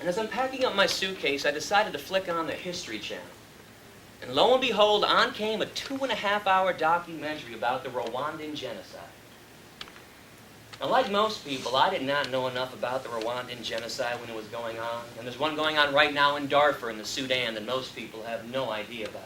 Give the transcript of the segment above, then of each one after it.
And as I'm packing up my suitcase, I decided to flick on the History Channel. And lo and behold, on came a 2.5-hour documentary about the Rwandan genocide. Now, like most people, I did not know enough about the Rwandan genocide when it was going on. And there's one going on right now in Darfur in the Sudan that most people have no idea about.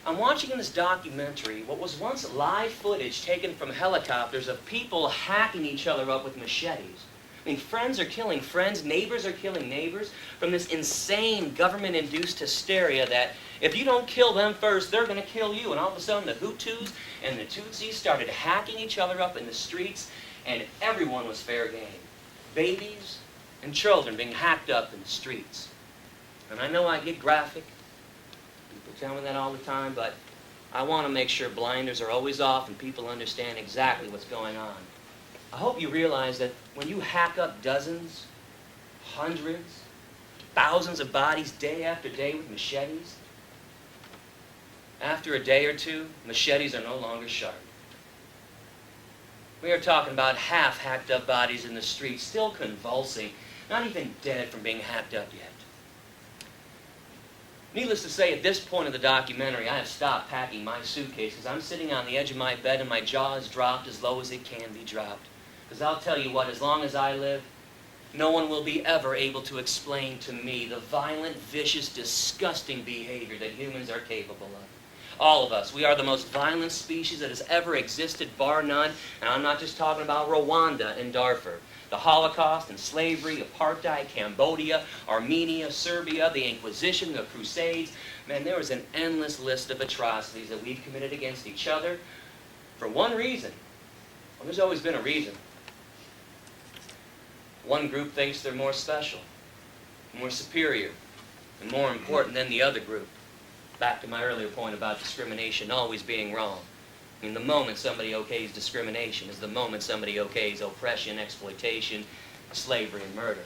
I'm watching in this documentary what was once live footage taken from helicopters of people hacking each other up with machetes. I mean, friends are killing friends, neighbors are killing neighbors from this insane government-induced hysteria that if you don't kill them first, they're going to kill you. And all of a sudden, the Hutus and the Tutsis started hacking each other up in the streets, and everyone was fair game. Babies and children being hacked up in the streets. And I know I get graphic. People tell me that all the time, but I want to make sure blinders are always off and people understand exactly what's going on. I hope you realize that when you hack up dozens, hundreds, thousands of bodies day after day with machetes, after a day or two, machetes are no longer sharp. We are talking about half hacked up bodies in the street, still convulsing, not even dead from being hacked up yet. Needless to say, at this point of the documentary, I have stopped packing my suitcase because I'm sitting on the edge of my bed and my jaw is dropped as low as it can be dropped. Because I'll tell you what, as long as I live, no one will be ever able to explain to me the violent, vicious, disgusting behavior that humans are capable of. All of us. We are the most violent species that has ever existed, bar none. And I'm not just talking about Rwanda and Darfur. The Holocaust and slavery, apartheid, Cambodia, Armenia, Serbia, the Inquisition, the Crusades. Man, there is an endless list of atrocities that we've committed against each other for one reason. Well, there's always been a reason. One group thinks they're more special, more superior, and more important than the other group. Back to my earlier point about discrimination always being wrong. I mean, the moment somebody okays discrimination is the moment somebody okays oppression, exploitation, slavery, and murder.